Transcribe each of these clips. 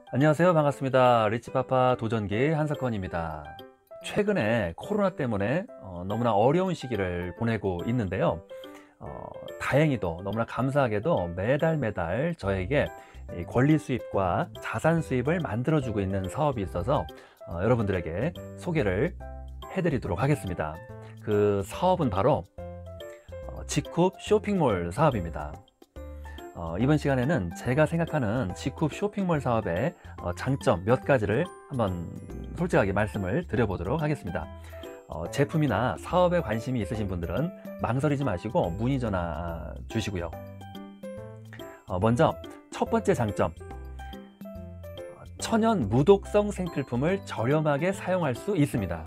안녕하세요. 반갑습니다. 리치파파 도전기 한석헌입니다. 최근에 코로나 때문에 너무나 어려운 시기를 보내고 있는데요. 다행히도 너무나 감사하게도 매달 매달 저에게 이 권리 수입과 자산 수입을 만들어주고 있는 사업이 있어서 여러분들에게 소개를 해드리도록 하겠습니다. 그 사업은 바로 직굽 쇼핑몰 사업입니다. 이번 시간에는 제가 생각하는 직굽 쇼핑몰 사업의 장점 몇 가지를 한번 솔직하게 말씀을 드려보도록 하겠습니다. 제품이나 사업에 관심이 있으신 분들은 망설이지 마시고 문의 전화 주시고요. 먼저 첫 번째 장점, 천연 무독성 생필품을 저렴하게 사용할 수 있습니다.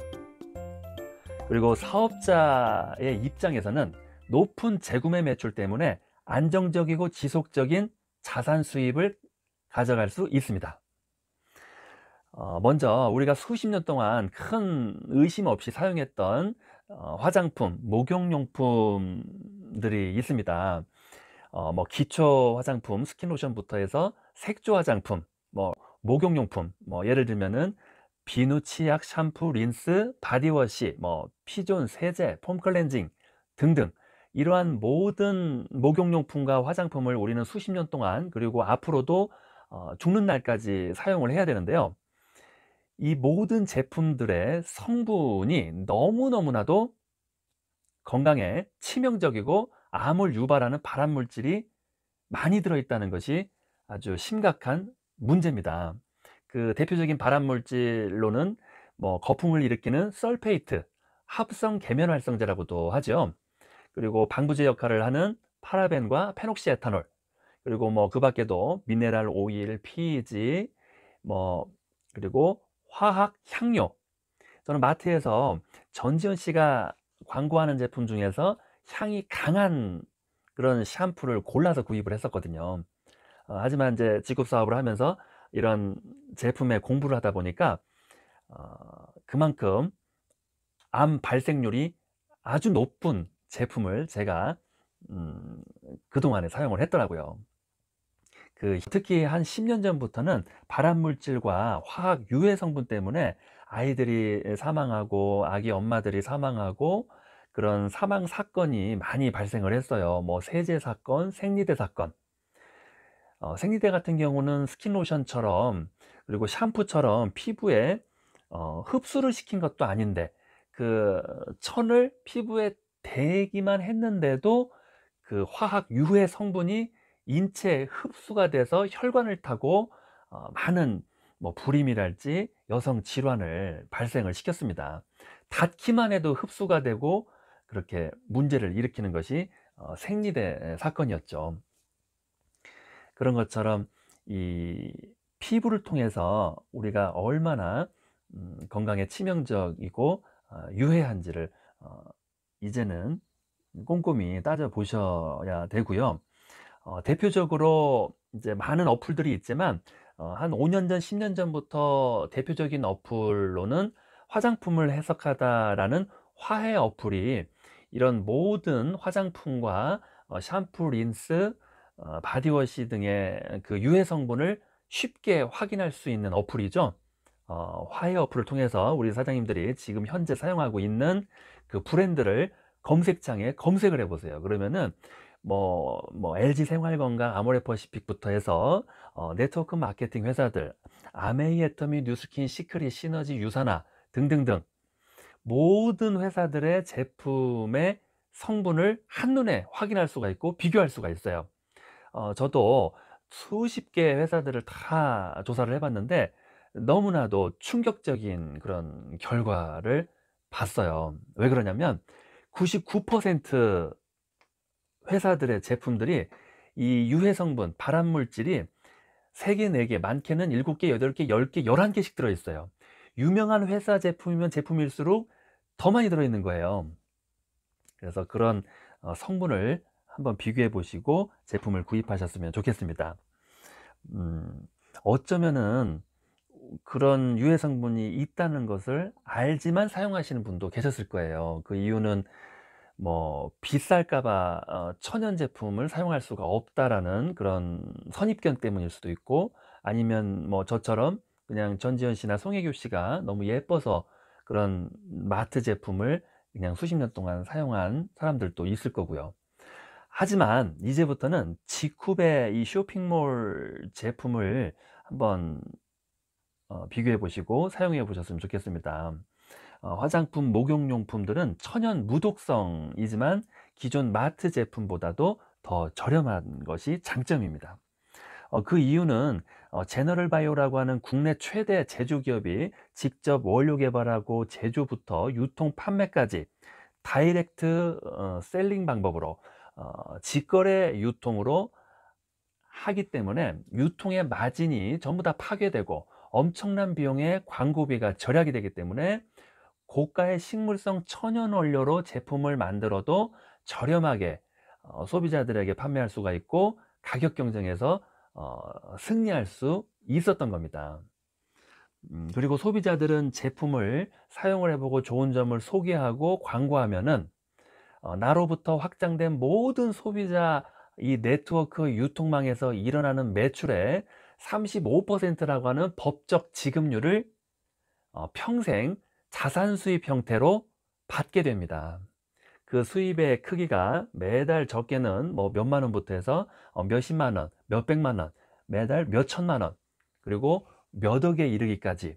그리고 사업자의 입장에서는 높은 재구매 매출 때문에 안정적이고 지속적인 자산 수입을 가져갈 수 있습니다. 먼저 우리가 수십 년 동안 큰 의심 없이 사용했던 화장품, 목욕용품들이 있습니다. 뭐 기초 화장품, 스킨로션부터 해서 색조 화장품, 뭐 목욕용품, 뭐 예를 들면은 비누, 치약, 샴푸, 린스, 바디워시, 뭐 피존, 세제, 폼 클렌징 등등, 이러한 모든 목욕용품과 화장품을 우리는 수십 년 동안, 그리고 앞으로도 죽는 날까지 사용을 해야 되는데요. 이 모든 제품들의 성분이 너무너무나도 건강에 치명적이고 암을 유발하는 발암물질이 많이 들어있다는 것이 아주 심각한 문제입니다. 그 대표적인 발암물질로는 뭐 거품을 일으키는 설페이트, 합성 계면활성제라고도 하죠. 그리고 방부제 역할을 하는 파라벤과 페녹시에탄올, 그리고 뭐 그 밖에도 미네랄 오일, PEG, 뭐 그리고 화학 향료. 저는 마트에서 전지현 씨가 광고하는 제품 중에서 향이 강한 그런 샴푸를 골라서 구입을 했었거든요. 하지만 이제 직업 사업을 하면서 이런 제품에 공부를 하다 보니까 그만큼 암 발생률이 아주 높은 제품을 제가 그동안에 사용을 했더라고요. 특히 한 10년 전부터는 발암물질과 화학 유해 성분 때문에 아이들이 사망하고 아기 엄마들이 사망하고 그런 사망 사건이 많이 발생을 했어요. 뭐 세제 사건, 생리대 사건. 생리대 같은 경우는 스킨로션처럼, 그리고 샴푸처럼 피부에 흡수를 시킨 것도 아닌데 그 천을 피부에 대기만 했는데도 그 화학 유해 성분이 인체에 흡수가 돼서 혈관을 타고 많은 뭐 불임이랄지 여성 질환을 발생을 시켰습니다. 닿기만 해도 흡수가 되고 그렇게 문제를 일으키는 것이 생리대 사건이었죠. 그런 것처럼 이 피부를 통해서 우리가 얼마나 건강에 치명적이고 유해한지를 이제는 꼼꼼히 따져 보셔야 되고요. 대표적으로 이제 많은 어플들이 있지만 한 5년 전, 10년 전부터 대표적인 어플로는 화장품을 해석하다라는 화해 어플이 이런 모든 화장품과 샴푸, 린스, 바디워시 등의 그 유해 성분을 쉽게 확인할 수 있는 어플이죠. 화해 어플을 통해서 우리 사장님들이 지금 현재 사용하고 있는 그 브랜드를 검색창에 검색을 해 보세요. 그러면은 LG 생활건강, 아모레퍼시픽부터 해서 네트워크 마케팅 회사들, 아메이, 애터미, 뉴스킨, 시크릿, 시너지, 유사나 등등등 모든 회사들의 제품의 성분을 한눈에 확인할 수가 있고 비교할 수가 있어요. 저도 수십 개의 회사들을 다 조사를 해 봤는데 너무나도 충격적인 그런 결과를 봤어요. 왜 그러냐면 99% 회사들의 제품들이 이 유해 성분, 발암 물질이 3 개, 4 개, 많게는 7 개, 8 개, 10 개, 11 개씩 들어 있어요. 유명한 회사 제품이면 제품일수록 더 많이 들어 있는 거예요. 그래서 그런 성분을 한번 비교해 보시고 제품을 구입하셨으면 좋겠습니다. 음, 어쩌면은 그런 유해 성분이 있다는 것을 알지만 사용하시는 분도 계셨을 거예요. 그 이유는 뭐 비쌀까 봐 천연 제품을 사용할 수가 없다라는 그런 선입견 때문일 수도 있고, 아니면 뭐 저처럼 그냥 전지현 씨나 송혜교 씨가 너무 예뻐서 그런 마트 제품을 그냥 수십 년 동안 사용한 사람들도 있을 거고요. 하지만 이제부터는 직후에 이 쇼핑몰 제품을 한번 비교해 보시고 사용해 보셨으면 좋겠습니다. 화장품, 목욕용품들은 천연 무독성이지만 기존 마트 제품보다도 더 저렴한 것이 장점입니다. 그 이유는 제너럴 바이오라고 하는 국내 최대 제조기업이 직접 원료 개발하고 제조부터 유통 판매까지 다이렉트 셀링 방법으로 직거래 유통으로 하기 때문에 유통의 마진이 전부 다 파괴되고 엄청난 비용의 광고비가 절약이 되기 때문에 고가의 식물성 천연 원료로 제품을 만들어도 저렴하게 소비자들에게 판매할 수가 있고 가격 경쟁에서 승리할 수 있었던 겁니다. 그리고 소비자들은 제품을 사용을 해보고 좋은 점을 소개하고 광고하면은 나로부터 확장된 모든 소비자 이 네트워크 유통망에서 일어나는 매출의 35%라고 하는 법적 지급률을 평생 자산 수입 형태로 받게 됩니다. 그 수입의 크기가 매달 적게는 뭐 몇만 원부터 해서 몇십만 원, 몇백만 원, 매달 몇천만 원, 그리고 몇 억에 이르기까지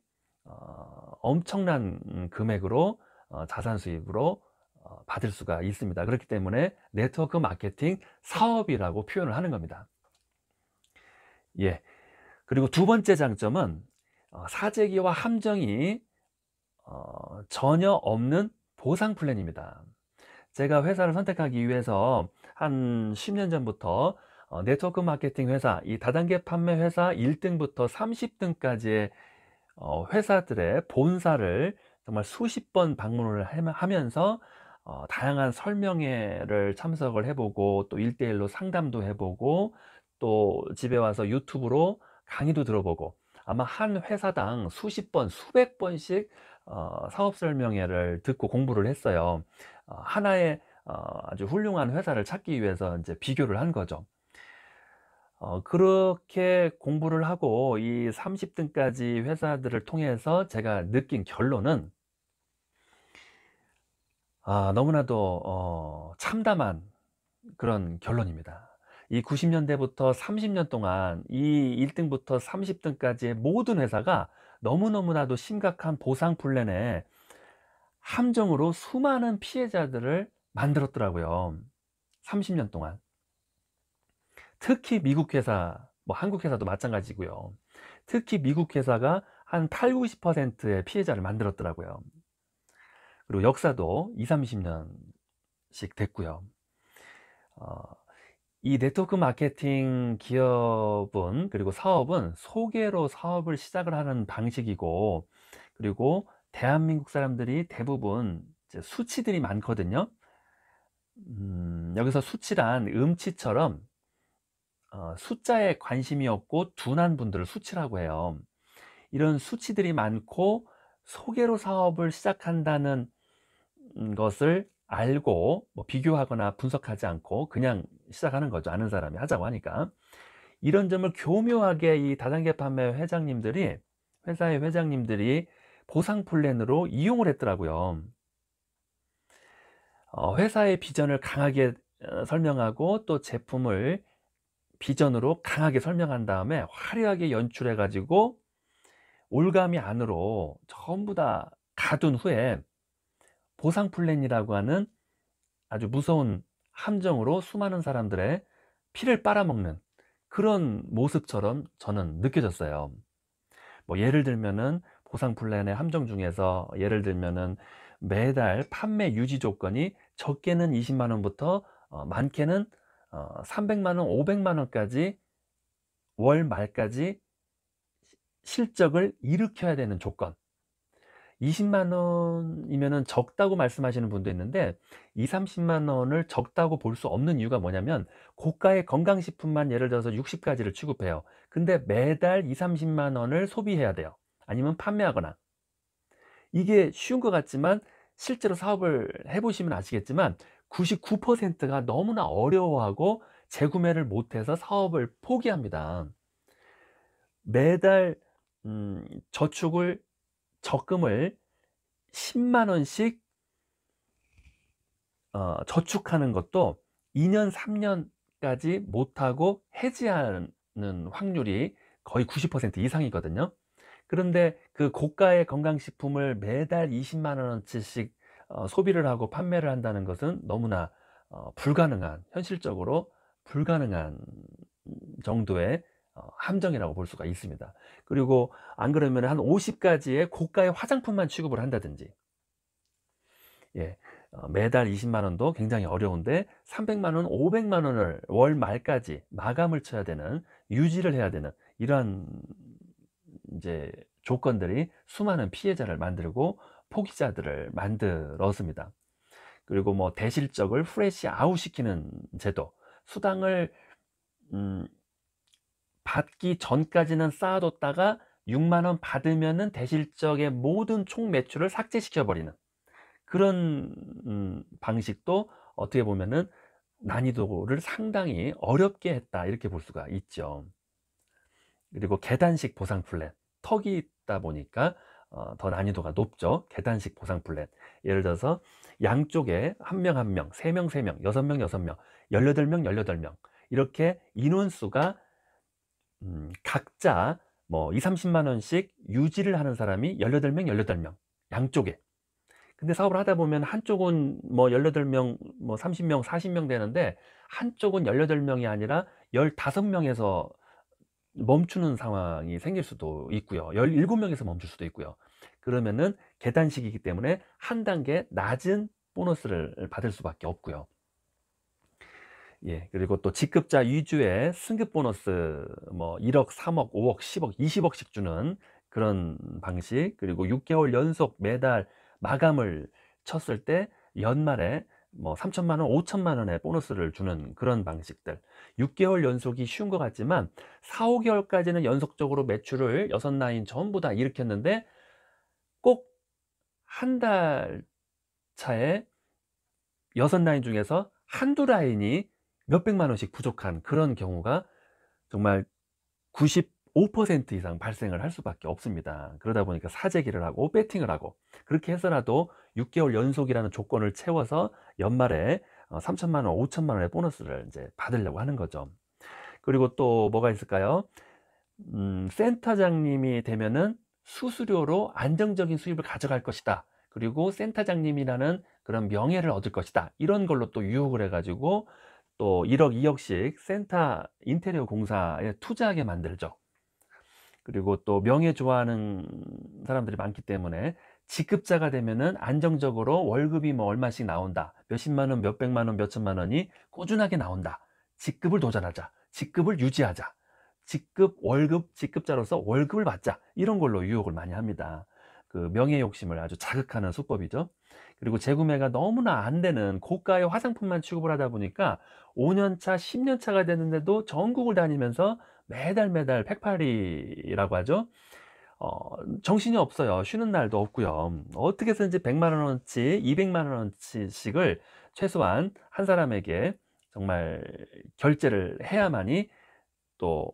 엄청난 금액으로 자산 수입으로 받을 수가 있습니다. 그렇기 때문에 네트워크 마케팅 사업이라고 표현을 하는 겁니다. 예. 그리고 두 번째 장점은 사재기와 함정이 전혀 없는 보상 플랜입니다. 제가 회사를 선택하기 위해서 한 10년 전부터 네트워크 마케팅 회사, 이 다단계 판매 회사 1등부터 30등까지의 회사들의 본사를 정말 수십 번 방문을 하면서 다양한 설명회를 참석을 해보고 또 1대1로 상담도 해보고 또 집에 와서 유튜브로 강의도 들어보고 아마 한 회사당 수십 번, 수백 번씩 사업 설명회를 듣고 공부를 했어요. 하나의 아주 훌륭한 회사를 찾기 위해서 이제 비교를 한 거죠. 그렇게 공부를 하고 이 30등까지 회사들을 통해서 제가 느낀 결론은 너무나도 참담한 그런 결론입니다. 이 90년대부터 30년 동안 이 1등부터 30등까지의 모든 회사가 너무너무나도 심각한 보상 플랜에 함정으로 수많은 피해자들을 만들었더라고요. 30년 동안. 특히 미국 회사, 뭐 한국 회사도 마찬가지고요. 특히 미국 회사가 한 8, 90%의 피해자를 만들었더라고요. 그리고 역사도 20, 30년씩 됐고요. 이 네트워크 마케팅 기업은 그리고 사업은 소개로 사업을 시작을 하는 방식이고, 그리고 대한민국 사람들이 대부분 이제 수치들이 많거든요. 여기서 수치란 음치처럼 숫자에 관심이 없고 둔한 분들을 수치라고 해요. 이런 수치들이 많고 소개로 사업을 시작한다는 것을 알고 뭐 비교하거나 분석하지 않고 그냥 시작하는 거죠. 아는 사람이 하자고 하니까. 이런 점을 교묘하게 이 다단계 판매 회장님들이, 회사의 회장님들이 보상 플랜으로 이용을 했더라고요. 회사의 비전을 강하게 설명하고 또 제품을 비전으로 강하게 설명한 다음에 화려하게 연출해 가지고 올가미 안으로 전부 다 가둔 후에 보상 플랜이라고 하는 아주 무서운 함정으로 수많은 사람들의 피를 빨아먹는 그런 모습처럼 저는 느껴졌어요. 뭐 예를 들면은 보상 플랜의 함정 중에서 예를 들면은 매달 판매 유지 조건이 적게는 20만 원부터 많게는 300만 원, 500만 원까지 월 말까지 실적을 일으켜야 되는 조건. 20만 원이면은 적다고 말씀하시는 분도 있는데 2, 30만 원을 적다고 볼 수 없는 이유가 뭐냐면 고가의 건강식품만 예를 들어서 60가지를 취급해요. 근데 매달 2, 30만 원을 소비해야 돼요. 아니면 판매하거나. 이게 쉬운 것 같지만 실제로 사업을 해보시면 아시겠지만 99%가 너무나 어려워하고 재구매를 못해서 사업을 포기합니다. 매달 저축을 적금을 10만 원씩 저축하는 것도 2년 3 년까지 못하고 해지하는 확률이 거의 90% 이상이거든요. 그런데 그 고가의 건강식품을 매달 20만 원어치씩 소비를 하고 판매를 한다는 것은 너무나 불가능한, 현실적으로 불가능한 정도의 함정이라고 볼 수가 있습니다. 그리고 안 그러면 한 50 가지의 고가의 화장품만 취급을 한다든지, 예, 매달 20만 원도 굉장히 어려운데 300만 원, 500만 원을 월 말까지 마감을 쳐야 되는, 유지를 해야 되는 이러한 이제 조건들이 수많은 피해자를 만들고 포기자들을 만들었습니다. 그리고 뭐 대실적을 프레시 아웃 시키는 제도, 수당을 받기 전까지는 쌓아뒀다가 6만 원 받으면은 대실적의 모든 총 매출을 삭제시켜 버리는 그런 방식도 어떻게 보면은 난이도를 상당히 어렵게 했다, 이렇게 볼 수가 있죠. 그리고 계단식 보상 플랜, 턱이 있다 보니까 더 난이도가 높죠. 계단식 보상 플랜, 예를 들어서 양쪽에 한 명 한 명, 세 명 세 명, 6명 6명, 18명 18명, 이렇게 인원수가 각자 뭐 2-30만 원씩 유지를 하는 사람이 18명 18명 양쪽에. 근데 사업을 하다 보면 한쪽은 뭐 18명, 뭐 30명 40명 되는데, 한쪽은 18명이 아니라 15명에서 멈추는 상황이 생길 수도 있고요. 17명에서 멈출 수도 있고요. 그러면은 계단식이기 때문에 한 단계 낮은 보너스를 받을 수밖에 없고요. 예, 그리고 또 직급자 위주의 승급 보너스, 뭐 1억, 3억, 5억, 10억, 20억씩 주는 그런 방식, 그리고 6개월 연속 매달 마감을 쳤을 때 연말에 뭐 3천만 원, 5천만 원의 보너스를 주는 그런 방식들. 6개월 연속이 쉬운 것 같지만 4, 5개월까지는 연속적으로 매출을 6라인 전부 다 일으켰는데, 꼭 한 달 차에 6라인 중에서 한두 라인이 몇백만 원씩 부족한 그런 경우가 정말 95% 이상 발생을 할 수밖에 없습니다. 그러다 보니까 사재기를 하고 배팅을 하고, 그렇게 해서라도 6개월 연속이라는 조건을 채워서 연말에 3천만 원, 5천만 원의 보너스를 이제 받으려고 하는 거죠. 그리고 또 뭐가 있을까요? 센터장님이 되면은 수수료로 안정적인 수입을 가져갈 것이다, 그리고 센터장님이라는 그런 명예를 얻을 것이다, 이런 걸로 또 유혹을 해 가지고 또 1억 2억씩 센터 인테리어 공사에 투자하게 만들죠. 그리고 또 명예 좋아하는 사람들이 많기 때문에 직급자가 되면은 안정적으로 월급이 뭐 얼마씩 나온다, 몇십만 원, 몇백만 원, 몇천만 원이 꾸준하게 나온다, 직급을 도전하자, 직급을 유지하자, 직급, 월급, 직급자로서 월급을 받자, 이런 걸로 유혹을 많이 합니다. 그 명예 욕심을 아주 자극하는 수법이죠. 그리고 재구매가 너무나 안 되는 고가의 화장품만 취급을 하다 보니까 5년 차, 10년 차가 됐는데도 전국을 다니면서 매달 매달 팩팔이라고 하죠. 정신이 없어요. 쉬는 날도 없고요. 어떻게 해서든지 100만 원어치, 200만 원어치씩을 최소한 한 사람에게 정말 결제를 해야만이 또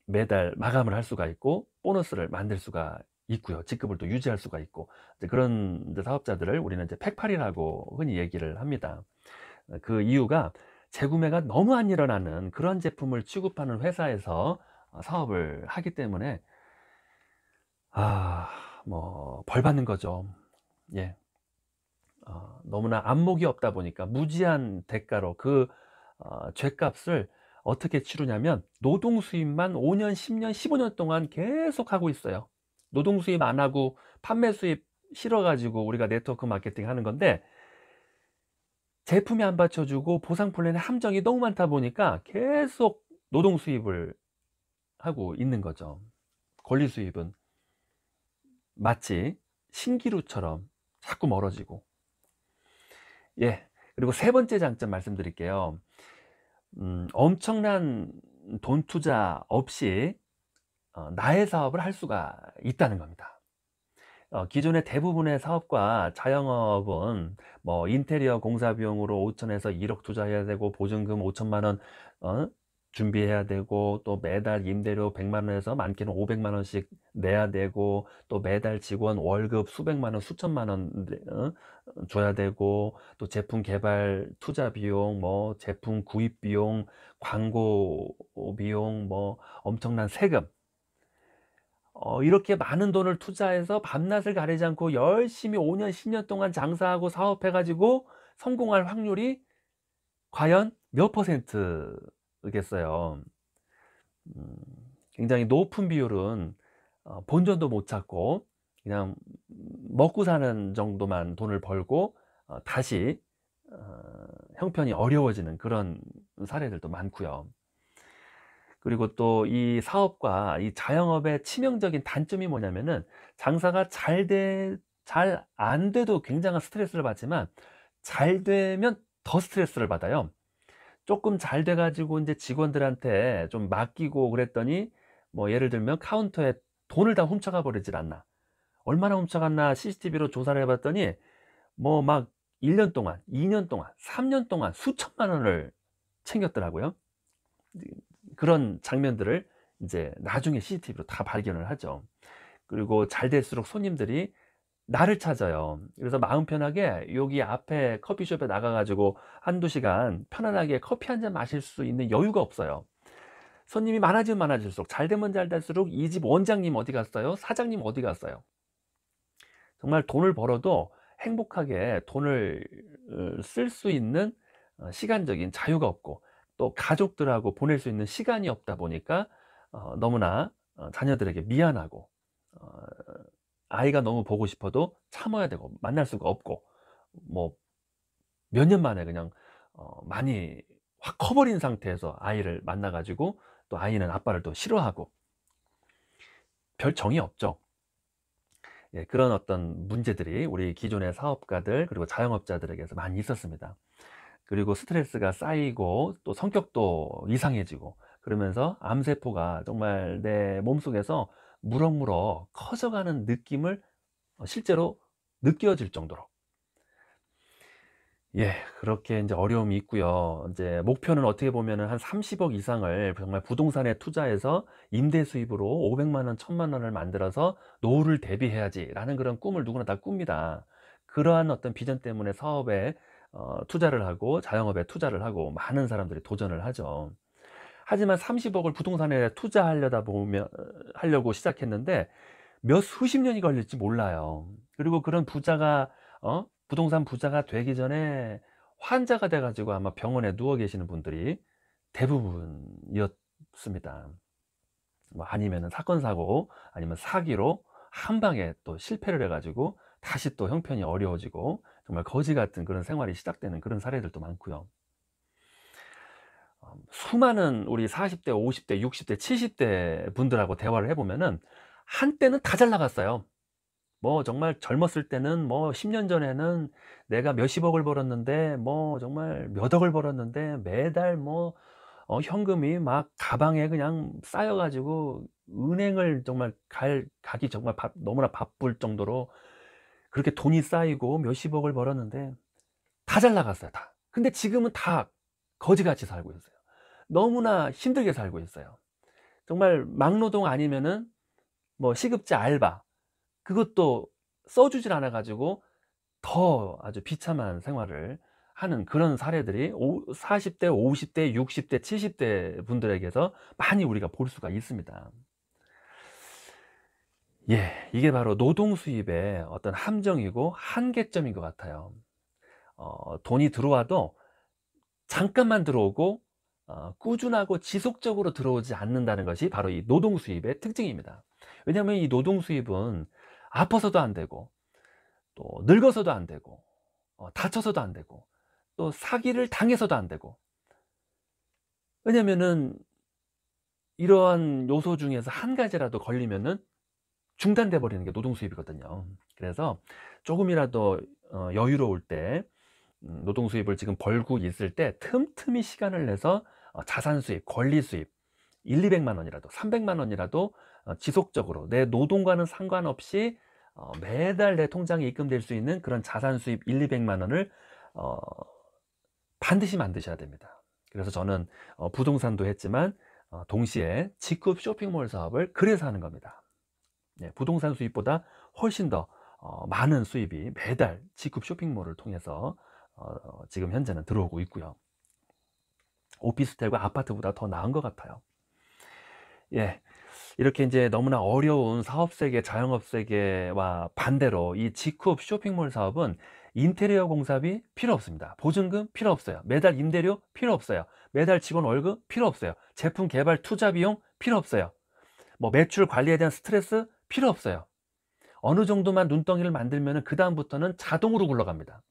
매달 마감을 할 수가 있고 보너스를 만들 수가 있고요. 직급을 또 유지할 수가 있고, 이제 그런 이제 사업자들을 우리는 이제 팩팔이라고 흔히 얘기를 합니다. 그 이유가 재구매가 너무 안 일어나는 그런 제품을 취급하는 회사에서 사업을 하기 때문에 뭐 벌 받는 거죠. 예. 너무나 안목이 없다 보니까 무지한 대가로 그 죗값을 어떻게 치르냐면 노동 수입만 5년, 10년, 15년 동안 계속 하고 있어요. 노동 수입 안 하고 판매 수입 실어 가지고 우리가 네트워크 마케팅 하는 건데, 제품이 안 받쳐주고 보상 플랜의 함정이 너무 많다 보니까 계속 노동 수입을 하고 있는 거죠. 권리 수입은 마치 신기루처럼 자꾸 멀어지고. 예. 그리고 세 번째 장점 말씀드릴게요. 엄청난 돈 투자 없이 나의 사업을 할 수가 있다는 겁니다. 기존의 대부분의 사업과 자영업은 뭐 인테리어 공사 비용으로 5천에서 1억 투자해야 되고 보증금 5천만 원 준비해야 되고, 또 매달 임대료 100만 원에서 많게는 500만 원씩 내야 되고, 또 매달 직원 월급 수백만 원, 수천만 원 줘야 되고, 또 제품 개발 투자 비용, 뭐 제품 구입 비용, 광고 비용, 뭐 엄청난 세금, 이렇게 많은 돈을 투자해서 밤낮을 가리지 않고 열심히 5년, 10년 동안 장사하고 사업해 가지고 성공할 확률이 과연 몇 %겠어요? 음 굉장히 높은 비율은 본전도 못 찾고 그냥 먹고 사는 정도만 돈을 벌고 다시 형편이 어려워지는 그런 사례들도 많고요. 그리고 또 이 사업과 이 자영업의 치명적인 단점이 뭐냐면은, 장사가 잘 안 돼도 굉장한 스트레스를 받지만 잘 되면 더 스트레스를 받아요. 쪼끔 잘 돼 가지고 인제 직원들한테 좀 맡기고 그랬더니, 뭐 예를 들면 카운터에 돈을 다 훔쳐가 버리질 않나. 얼마나 훔쳐갔나 CCTV로 조사를 해 봤더니, 뭐 막 1년 동안, 2년 동안, 3년 동안 수천만 원을 챙겼더라고요. 그런 장면들을 인제 나중에 CCTV로 다 발견을 하죠. 그리고 잘 될수록 손님들이 나를 찾아요. 그래서 마음 편하게 여기 앞에 커피숍에 나가 가지고 한두 시간 편안하게 커피 한 잔 마실 수 있는 여유가 없어요. 손님이 많아지면 많아질수록, 잘 되면 잘 될수록 이 집 원장님 어디 갔어요? 사장님 어디 갔어요? 정말 돈을 벌어도 행복하게 돈을 쓸 수 있는 시간적인 자유가 없고, 또 가족들하고 보낼 수 있는 시간이 없다 보니까 너무나 자녀들에게 미안하고, 어 아이가 너무 보고 싶어도 참아야 되고 만날 수가 없고, 뭐 몇 년 만에 그냥 많이 확 커 버린 상태에서 아이를 만나 가지고, 또 아이는 아빠를 또 싫어하고, 별 정이 없죠. 예, 그런 어떤 문제들이 우리 기존의 사업가들 그리고 자영업자들에게서 많이 있었습니다. 그리고 스트레스가 쌓이고 또 성격도 이상해지고, 그러면서 암세포가 정말 내 몸속에서 무럭무럭 커져가는 느낌을 실제로 느껴질 정도로, 예, 그렇게 인제 어려움이 있고요. 인제 목표는 어떻게 보면은 한 30억 이상을 정말 부동산에 투자해서 임대 수입으로 500만 원, 1,000만 원을 만들어서 '노후를 대비해야지.'라는 그런 꿈을 누구나 다 꿉니다. 그러한 어떤 비전 때문에 사업에 투자를 하고 자영업에 투자를 하고 많은 사람들이 도전을 하죠. 하지만 30억을 부동산에 투자하려다 보면 하려고 시작했는데 몇 수십 년이 걸릴지 몰라요. 그리고 그런 부자가 부동산 부자가 되기 전에 환자가 돼 가지고 아마 병원에 누워 계시는 분들이 대부분이었습니다. 뭐 아니면은 사건 사고, 아니면 사기로 한 방에 또 실패를 해 가지고 다시 또 형편이 어려워지고 정말 거지 같은 그런 생활이 시작되는 그런 사례들도 많고요. 수많은 우리 40 대, 50 대, 60 대, 70대 분들하고 대화를 해 보면은 한때는 다 잘 나갔어요. 뭐 정말 젊었을 때는 뭐 10년 전에는 내가 몇십억을 벌었는데, 뭐 정말 몇 억을 벌었는데, 매달 뭐 현금이 막 가방에 그냥 쌓여 가지고 은행을 정말 가기 정말 너무나 바쁠 정도로 그렇게 돈이 쌓이고 몇십억을 벌었는데 다 잘 나갔어요, 다. 근데 지금은 다 거지같이 살고 있어요. 너무나 힘들게 살고 있어요. 정말 막노동 아니면은 뭐 시급제 알바, 그것도 써 주질 않아 가지고 더 아주 비참한 생활을 하는 그런 사례들이 40 대, 50 대, 60 대, 70대 분들에게서 많이 우리가 볼 수가 있습니다. 예. 이게 바로 노동 수입의 어떤 함정이고 한계점인 것 같아요. 돈이 들어와도 잠깐만 들어오고 꾸준하고 지속적으로 들어오지 않는다는 것이 바로 이 노동 수입의 특징입니다. 왜냐하면 이 노동 수입은 아파서도 안 되고, 또 늙어서도 안 되고, 다쳐서도 안 되고, 또 사기를 당해서도 안 되고, 왜냐면은 이러한 요소 중에서 한 가지라도 걸리면은 중단돼 버리는 게 노동 수입이거든요. 그래서 조금이라도 여유로울 때, 노동 수입을 지금 벌고 있을 때 틈틈이 시간을 내서 자산 수입, 권리 수입 100-200만 원이라도 300만 원이라도 지속적으로 내 노동과는 상관없이 매달 내 통장에 입금될 수 있는 그런 자산 수입 1-200만 원을 어 반드시 만드셔야 됩니다. 그래서 저는 부동산도 했지만 동시에 직급 쇼핑몰 사업을 그래서 하는 겁니다. 예, 부동산 수입보다 훨씬 더 많은 수입이 매달 직급 쇼핑몰을 통해서 지금 현재는 들어오고 있고요. 오피스텔과 아파트보다 더 나은 것 같아요. 예, 이렇게 이제 너무나 어려운 사업 세계, 자영업 세계와 반대로 이 직급 쇼핑몰 사업은 인테리어 공사비 필요 없습니다. 보증금 필요 없어요. 매달 임대료 필요 없어요. 매달 직원 월급 필요 없어요. 제품 개발 투자 비용 필요 없어요. 뭐 매출 관리에 대한 스트레스 필요 없어요. 어느 정도만 눈덩이를 만들면 그 다음부터는 자동으로 굴러갑니다.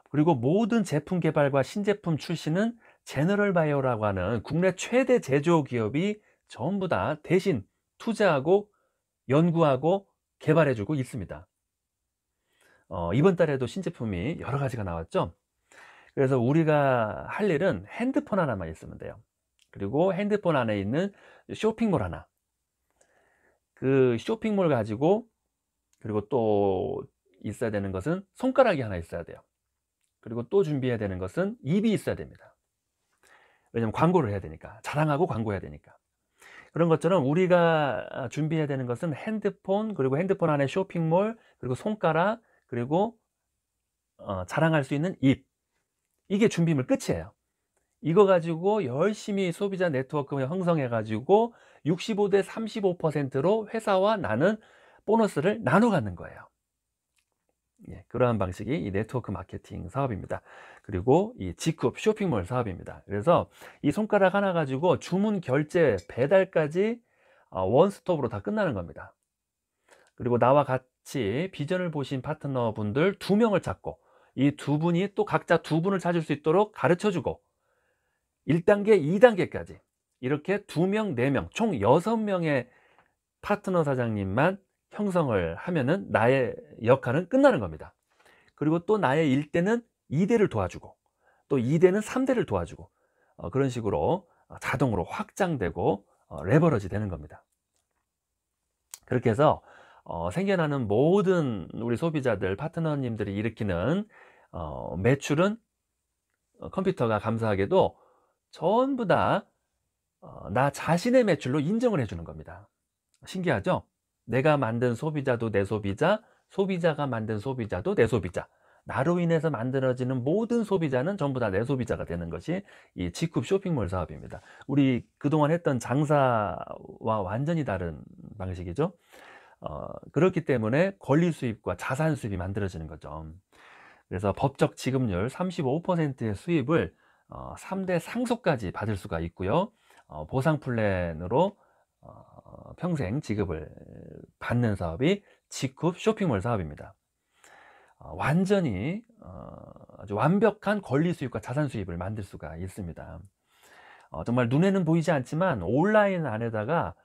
그리고 모든 제품 개발과 신제품 출시는 제너럴 바이오라고 하는 국내 최대 제조 기업이 전부 다 대신 투자하고 연구하고 개발해 주고 있습니다. 이번 달에도 신제품이 여러 가지가 나왔죠. 그래서 우리가 할 일은 핸드폰 하나만 있으면 돼요. 그리고 핸드폰 안에 있는 쇼핑몰 하나, 그 쇼핑몰 가지고, 그리고 또 있어야 되는 것은 손가락이 하나 있어야 돼요. 그리고 또 준비해야 되는 것은 입이 있어야 됩니다. 왜냐면 광고를 해야 되니까, 자랑하고 광고해야 되니까. 그런 것처럼 우리가 준비해야 되는 것은 핸드폰, 그리고 핸드폰 안에 쇼핑몰, 그리고 손가락, 그리고 자랑할 수 있는 입. 이게 준비물 끝이에요. 이거 가지고 열심히 소비자 네트워크 형성해 가지고 65대 35%로 회사와 나는 보너스를 나눠 갖는 거예요. 예, 그러한 방식이 이 네트워크 마케팅 사업입니다. 그리고 이 직급 쇼핑몰 사업입니다. 그래서 이 손가락 하나 가지고 주문, 결제, 배달까지 원스톱으로 다 끝나는 겁니다. 그리고 나와 같이 비전을 보신 파트너분들 2명을 찾고, 이 2분이 또 각자 2분을 찾을 수 있도록 가르쳐 주고, 1단계, 2단계까지 이렇게 2명, 4명, 총 6명의 파트너 사장님만 형성을 하면은 나의 역할은 끝나는 겁니다. 그리고 또 나의 1대는 2대를 도와주고, 또 2대는 3대를 도와주고, 그런 식으로 자동으로 확장되고 레버러지 되는 겁니다. 그렇게 해서 생겨나는 모든 우리 소비자들, 파트너님들이 일으키는 매출은 컴퓨터가 감사하게도 전부 다 나 자신의 매출로 인정을 해주는 겁니다. 신기하죠? 내가 만든 소비자도 내 소비자, 소비자가 만든 소비자도 내 소비자. 나로 인해서 만들어지는 모든 소비자는 전부 다 내 소비자가 되는 것이 이 직급 쇼핑몰 사업입니다. 우리 그동안 했던 장사와 완전히 다른 방식이죠. 그렇기 때문에 권리 수입과 자산 수입이 만들어지는 거죠. 그래서 법적 지급률 35%의 수입을 3대 상속까지 받을 수가 있고요. 보상 플랜으로 평생 지급을 받는 사업이 직급 쇼핑몰 사업입니다. 완전히 아주 완벽한 권리 수입과 자산 수입을 만들 수가 있습니다. 정말 눈에는 보이지 않지만 온라인 안에다가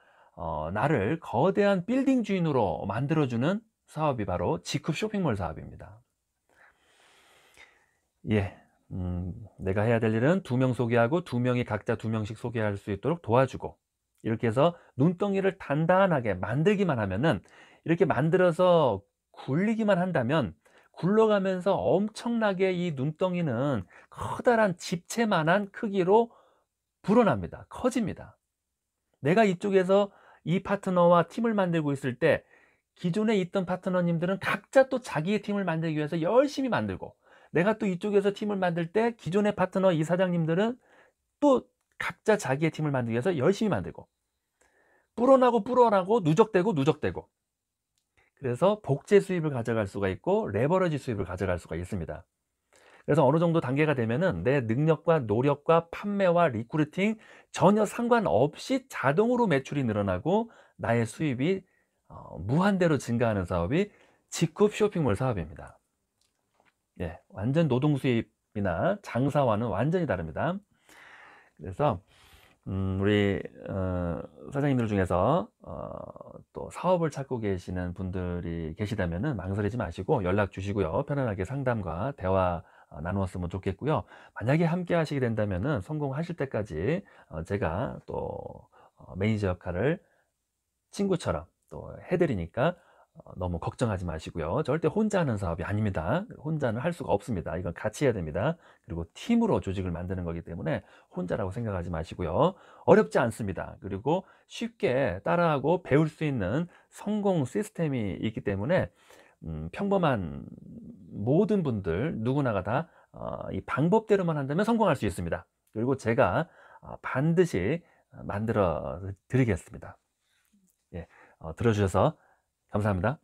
나를 거대한 빌딩 주인으로 만들어주는 사업이 바로 직급 쇼핑몰 사업입니다. 예, 내가 해야 될 일은 2명 소개하고 2명이 각자 2명씩 소개할 수 있도록 도와주고, 이렇게 해서 눈덩이를 단단하게 만들기만 하면은, 이렇게 만들어서 굴리기만 한다면 굴러가면서 엄청나게 이 눈덩이는 커다란 집채만한 크기로 불어납니다. 커집니다. 내가 이쪽에서 이 파트너와 팀을 만들고 있을 때 기존에 있던 파트너님들은 각자 또 자기의 팀을 만들기 위해서 열심히 만들고, 내가 또 이쪽에서 팀을 만들 때 기존의 파트너 이 사장님들은 또 각자 자기의 팀을 만들기 위해서 열심히 만들고, 불어나고 누적되고, 그래서 복제 수입을 가져갈 수가 있고 레버러지 수입을 가져갈 수가 있습니다. 그래서 어느 정도 단계가 되면은 내 능력과 노력과 판매와 리크루팅 전혀 상관없이 자동으로 매출이 늘어나고 나의 수입이 무한대로 증가하는 사업이 직급 쇼핑몰 사업입니다. 예, 완전 노동 수입이나 장사와는 완전히 다릅니다. 그래서 우리 사장님들 중에서 또 사업을 찾고 계시는 분들이 계시다면은 망설이지 마시고 연락 주시고요. 편안하게 상담과 대화 나누었으면 좋겠고요. 만약에 함께 하시게 된다면은 성공하실 때까지 제가 또 매니저 역할을 친구처럼 또 해드리니까 너무 걱정하지 마시고요. 절대 혼자 하는 사업이 아닙니다. 혼자는 할 수가 없습니다. 이건 같이 해야 됩니다. 그리고 팀으로 조직을 만드는 거기 때문에 혼자라고 생각하지 마시고요. 어렵지 않습니다. 그리고 쉽게 따라하고 배울 수 있는 성공 시스템이 있기 때문에 평범한 모든 분들 누구나가 다 이 방법대로만 한다면 성공할 수 있습니다. 그리고 제가 반드시 만들어 드리겠습니다. 예, 들어주셔서 감사합니다.